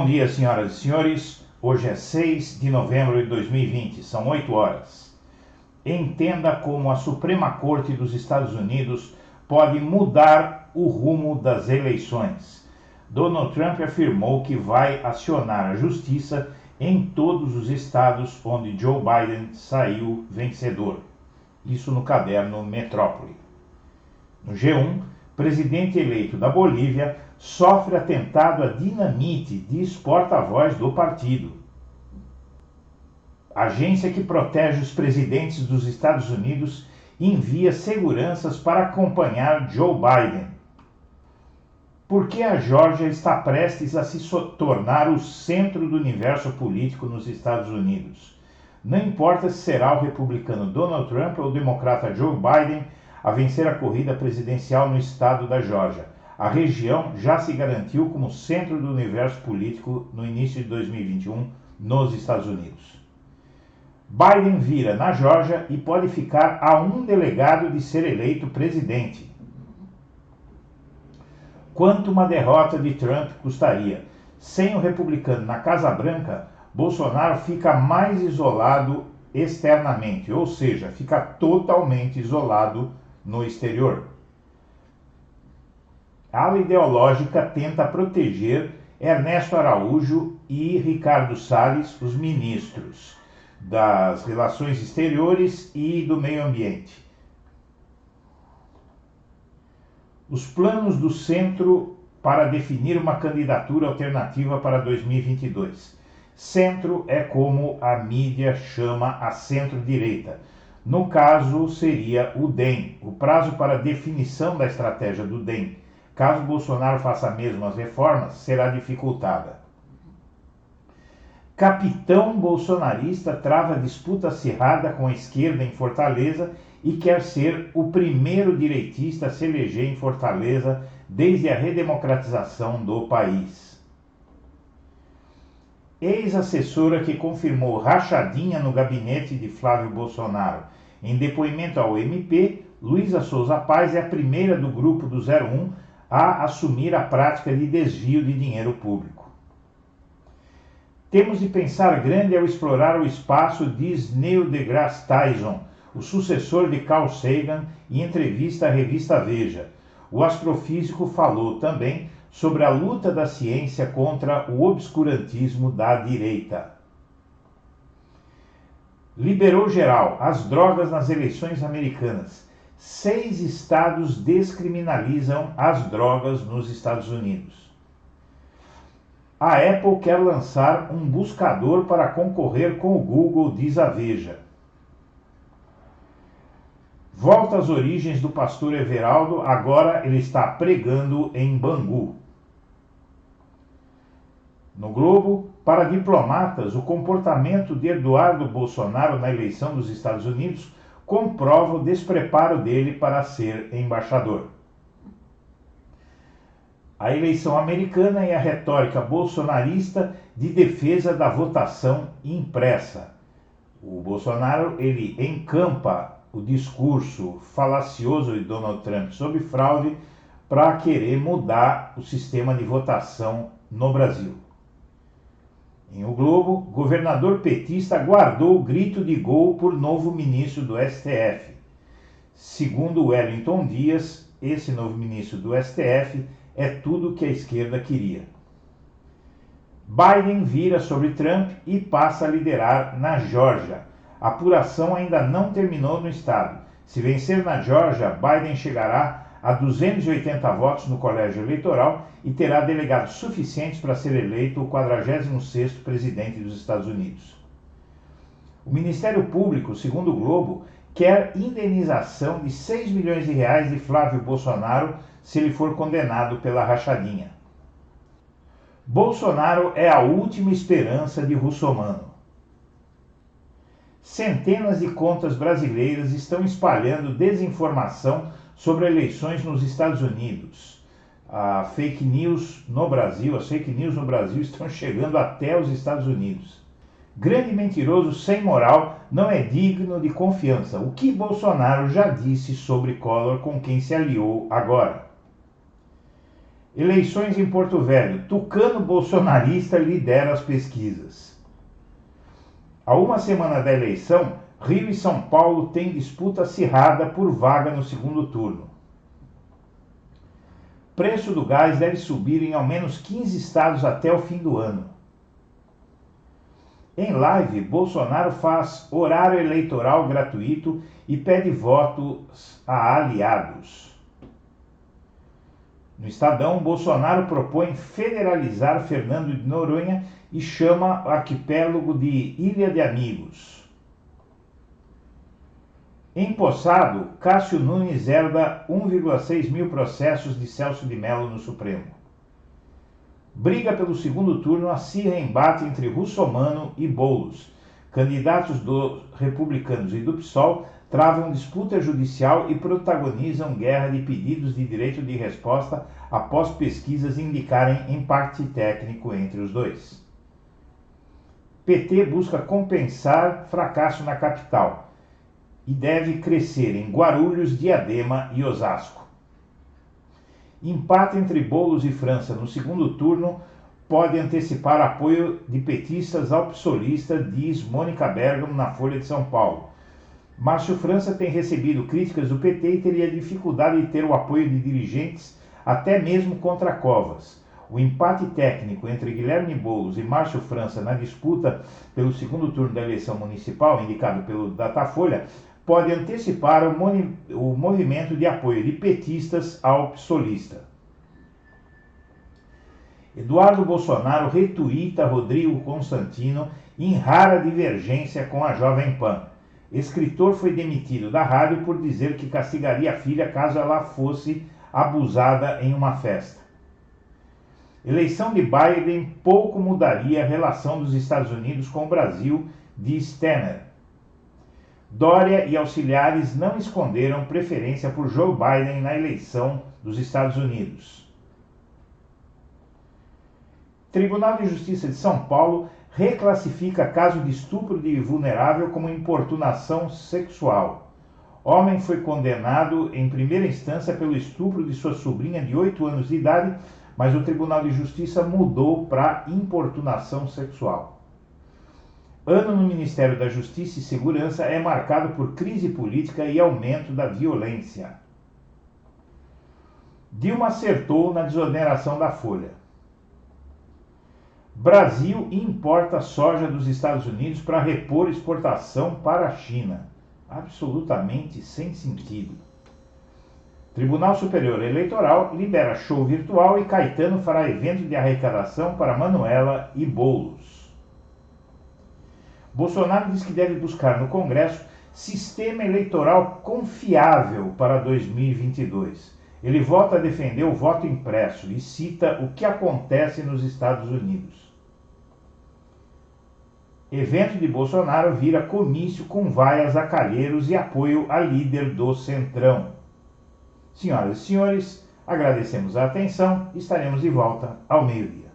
Bom dia, senhoras e senhores. Hoje é 6 de novembro de 2020, são 8 horas. Entenda como a Suprema Corte dos Estados Unidos pode mudar o rumo das eleições. Donald Trump afirmou que vai acionar a justiça em todos os estados onde Joe Biden saiu vencedor. Isso no caderno Metrópole. No G1, presidente eleito da Bolívia sofre atentado a dinamite, diz porta-voz do partido. A agência que protege os presidentes dos Estados Unidos envia seguranças para acompanhar Joe Biden. Por que a Geórgia está prestes a se tornar o centro do universo político nos Estados Unidos? Não importa se será o republicano Donald Trump ou o democrata Joe Biden a vencer a corrida presidencial no estado da Geórgia. A região já se garantiu como centro do universo político no início de 2021 nos Estados Unidos. Biden vira na Geórgia e pode ficar a um delegado de ser eleito presidente. Quanto uma derrota de Trump custaria? Sem o republicano na Casa Branca, Bolsonaro fica mais isolado externamente, ou seja, fica totalmente isolado no exterior. A ala ideológica tenta proteger Ernesto Araújo e Ricardo Salles, os ministros das Relações Exteriores e do Meio Ambiente. Os planos do centro para definir uma candidatura alternativa para 2022. Centro é como a mídia chama a centro-direita. No caso, seria o DEM. O prazo para definição da estratégia do DEM, caso Bolsonaro faça mesmo as reformas, será dificultada. Capitão bolsonarista trava disputa acirrada com a esquerda em Fortaleza e quer ser o primeiro direitista a se eleger em Fortaleza desde a redemocratização do país. Ex-assessora que confirmou rachadinha no gabinete de Flávio Bolsonaro. Em depoimento ao MP, Luísa Souza Paz é a primeira do grupo do 01 a assumir a prática de desvio de dinheiro público. Temos de pensar grande ao explorar o espaço, diz Neil deGrasse Tyson, o sucessor de Carl Sagan, em entrevista à revista Veja. O astrofísico falou também sobre a luta da ciência contra o obscurantismo da direita. Liberou geral as drogas nas eleições americanas. 6 estados descriminalizam as drogas nos Estados Unidos. A Apple quer lançar um buscador para concorrer com o Google, diz a Veja. Volta às origens do pastor Everaldo, agora ele está pregando em Bangu. No Globo, para diplomatas, o comportamento de Eduardo Bolsonaro na eleição dos Estados Unidos comprova o despreparo dele para ser embaixador. A eleição americana e a retórica bolsonarista de defesa da votação impressa. O Bolsonaro, ele encampa o discurso falacioso de Donald Trump sobre fraude para querer mudar o sistema de votação no Brasil. Em O Globo, governador petista guardou o grito de gol por novo ministro do STF. Segundo Wellington Dias, esse novo ministro do STF é tudo o que a esquerda queria. Biden vira sobre Trump e passa a liderar na Geórgia. A apuração ainda não terminou no estado. Se vencer na Geórgia, Biden chegará a 280 votos no colégio eleitoral e terá delegados suficientes para ser eleito o 46º presidente dos Estados Unidos. O Ministério Público, segundo o Globo, quer indenização de 6 milhões de reais de Flávio Bolsonaro se ele for condenado pela rachadinha. Bolsonaro é a última esperança de Russomano. Centenas de contas brasileiras estão espalhando desinformação sobre eleições nos Estados Unidos. As fake news no Brasil estão chegando até os Estados Unidos. Grande mentiroso sem moral não é digno de confiança. O que Bolsonaro já disse sobre Collor, com quem se aliou agora. Eleições em Porto Velho. Tucano bolsonarista lidera as pesquisas. Há uma semana da eleição, Rio e São Paulo têm disputa acirrada por vaga no segundo turno. Preço do gás deve subir em ao menos 15 estados até o fim do ano. Em live, Bolsonaro faz horário eleitoral gratuito e pede votos a aliados. No Estadão, Bolsonaro propõe federalizar Fernando de Noronha e chama o arquipélago de Ilha de Amigos. Empossado, Cássio Nunes herda 1,6 mil processos de Celso de Mello no Supremo. Briga pelo segundo turno acirra embate entre Russomano e Boulos. Candidatos dos republicanos e do PSOL travam disputa judicial e protagonizam guerra de pedidos de direito de resposta após pesquisas indicarem empate técnico entre os dois. PT busca compensar fracasso na capital e deve crescer em Guarulhos, Diadema e Osasco. Empate entre Boulos e França no segundo turno pode antecipar apoio de petistas ao psolista, diz Mônica Bergamo na Folha de São Paulo. Márcio França tem recebido críticas do PT e teria dificuldade de ter o apoio de dirigentes, até mesmo contra Covas. O empate técnico entre Guilherme Boulos e Márcio França na disputa pelo segundo turno da eleição municipal, indicado pelo Datafolha, pode antecipar o movimento de apoio de petistas ao psolista. Eduardo Bolsonaro retuita Rodrigo Constantino em rara divergência com a Jovem Pan. Escritor foi demitido da rádio por dizer que castigaria a filha caso ela fosse abusada em uma festa. Eleição de Biden pouco mudaria a relação dos Estados Unidos com o Brasil, diz Temer. Dória e auxiliares não esconderam preferência por Joe Biden na eleição dos Estados Unidos. Tribunal de Justiça de São Paulo reclassifica caso de estupro de vulnerável como importunação sexual. Homem foi condenado em primeira instância pelo estupro de sua sobrinha de 8 anos de idade, mas o Tribunal de Justiça mudou para importunação sexual. Ano no Ministério da Justiça e Segurança é marcado por crise política e aumento da violência. Dilma acertou na desoneração da Folha. Brasil importa soja dos Estados Unidos para repor exportação para a China. Absolutamente sem sentido. Tribunal Superior Eleitoral libera show virtual e Caetano fará evento de arrecadação para Manuela e Boulos. Bolsonaro diz que deve buscar no Congresso sistema eleitoral confiável para 2022. Ele volta a defender o voto impresso e cita o que acontece nos Estados Unidos. Evento de Bolsonaro vira comício com vaias a Calheiros e apoio a líder do Centrão. Senhoras e senhores, agradecemos a atenção e estaremos de volta ao meio-dia.